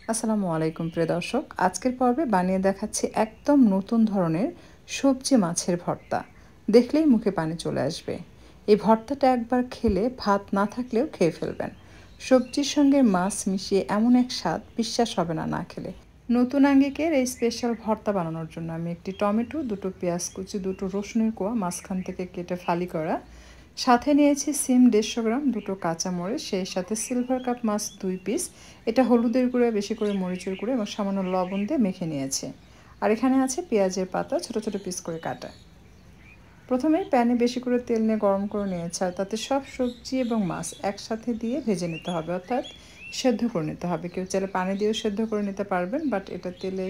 আসসালামু আলাইকুম প্রিয় দর্শক, আজকের পর্বে বানিয়ে দেখাচ্ছি একদম নতুন ধরনের সবজি মাছের ভর্তা। দেখলেই মুখে পানি চলে আসবে। এই ভর্তাটা একবার খেলে ভাত না থাকলেও খেয়ে ফেলবেন। সবজির সঙ্গে মাছ মিশিয়ে এমন এক স্বাদ বিশ্বাস হবে না না খেলে। নতুন আঙ্গিকের এই স্পেশাল ভর্তা বানানোর জন্য আমি একটি টমেটো, দুটো পেঁয়াজ কুচি, দুটো রসুনের কোয়া মাঝখান থেকে কেটে ফালি করা, সাথে নিয়েছি সিম 150 গ্রাম, দুটো কাঁচামরিচ, সেই সাথে সিলভার কাপ মাছ 2 পিস। এটা হলুদের গুঁড়া, বেশি করে মরিচের গুঁড়ো এবং সামান্য লবণ দিয়ে মেখে নিয়েছি। আর এখানে আছে পেঁয়াজের পাতা ছোট ছোট পিস করে কাটা। প্রথমে প্যানে বেশি করে তেল নিয়ে গরম করে নিয়েছে, আর তাতে সব সবজি এবং মাছ একসাথে দিয়ে ভেজে নিতে হবে, অর্থাৎ সেদ্ধ করে নিতে হবে। কেউ চাইলে পানি দিয়েও সেদ্ধ করে নিতে পারবেন, বাট এটা তেলে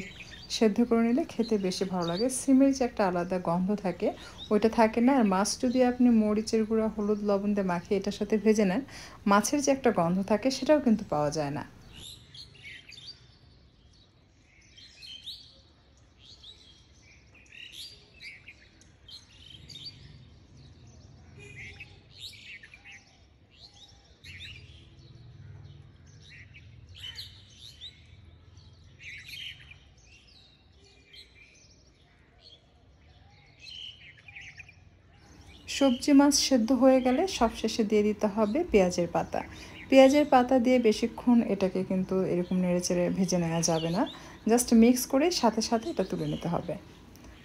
সেদ্ধ করে নিলে খেতে বেশি ভালো লাগে। সিমের যে একটা আলাদা গন্ধ থাকে ওইটা থাকে না। আর মাছ যদি আপনি মরিচের গুঁড়া, হলুদ, লবণ দিয়ে মাখিয়ে এটার সাথে ভেজে নেন, মাছের যে একটা গন্ধ থাকে সেটাও কিন্তু পাওয়া যায় না। সবজি মাছ সেদ্ধ হয়ে গেলে সবশেষে দিয়ে দিতে হবে পেঁয়াজের পাতা। পেঁয়াজের পাতা দিয়ে বেশিক্ষণ এটাকে কিন্তু এরকম নেড়েচেড়ে ভেজে নেওয়া যাবে না। জাস্ট মিক্স করে সাথে সাথে এটা তুলে নিতে হবে।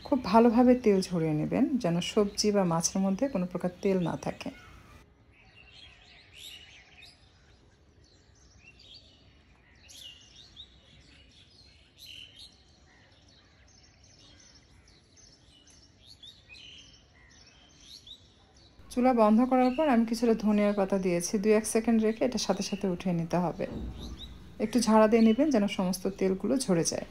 খুব ভালোভাবে তেল ঝরিয়ে নেবেন যেন সবজি বা মাছের মধ্যে কোনো প্রকার তেল না থাকে। চুলা বন্ধ করার পর আমি কিছুটা ধনিয়ার পাতা দিয়েছি। 2-1 সেকেন্ড রেখে এটা সাথে সাথে উঠিয়ে নিতে হবে। একটু ঝাড়া দিয়ে নেবেন যেন সমস্ত তেলগুলো ঝরে যায়।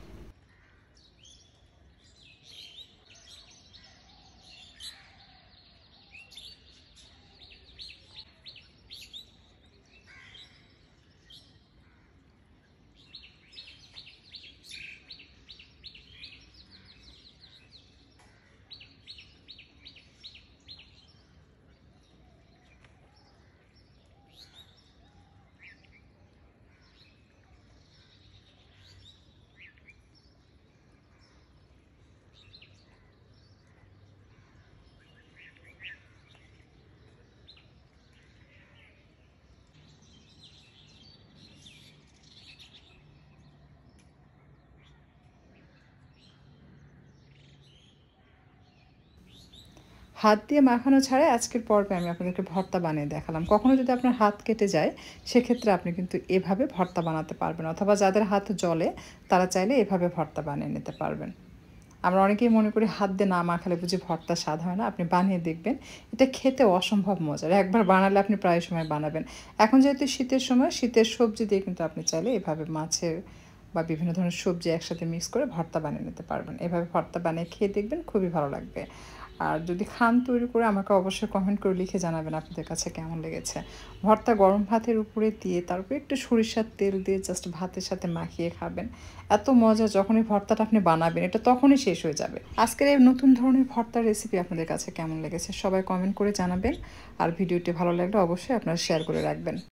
হাত দিয়ে মাখানো ছাড়াই আজকের পর্বে আমি আপনাদেরকে ভর্তা বানিয়ে দেখালাম। কখনো যদি আপনার হাত কেটে যায়, সেক্ষেত্রে আপনি কিন্তু এভাবে ভর্তা বানাতে পারবেন, অথবা যাদের হাত জ্বলে তারা চাইলে এভাবে ভর্তা বানিয়ে নিতে পারবেন। আমরা অনেকেই মনে করি হাত দিয়ে না মাখালে বুঝি ভর্তা স্বাদ হয় না। আপনি বানিয়ে দেখবেন, এটা খেতে অসম্ভব মজার। একবার বানালে আপনি প্রায় সময় বানাবেন। এখন যেহেতু শীতের সময়, শীতের সবজি দিয়ে কিন্তু আপনি চাইলে এভাবে মাছের বা বিভিন্ন ধরনের সবজি একসাথে মিক্স করে ভর্তা বানিয়ে নিতে পারবেন। এভাবে ভর্তা বানিয়ে খেয়ে দেখবেন, খুবই ভালো লাগবে। আর যদি খান তৈরি করে আমাকে অবশ্যই কমেন্ট করে লিখে জানাবেন আপনাদের কাছে কেমন লেগেছে। ভর্তা গরম ভাতের উপরে দিয়ে তারপরে একটু সরিষার তেল দিয়ে জাস্ট ভাতের সাথে মাখিয়ে খাবেন। এত মজা! যখন এই ভর্তাটা আপনি বানাবেন এটা তখনই শেষ হয়ে যাবে। আজকের এই নতুন ধরনের ভর্তার রেসিপি আপনাদের কাছে কেমন লেগেছে সবাই কমেন্ট করে জানাবেন। আর ভিডিওটি ভালো লাগলে অবশ্যই আপনারা শেয়ার করে রাখবেন।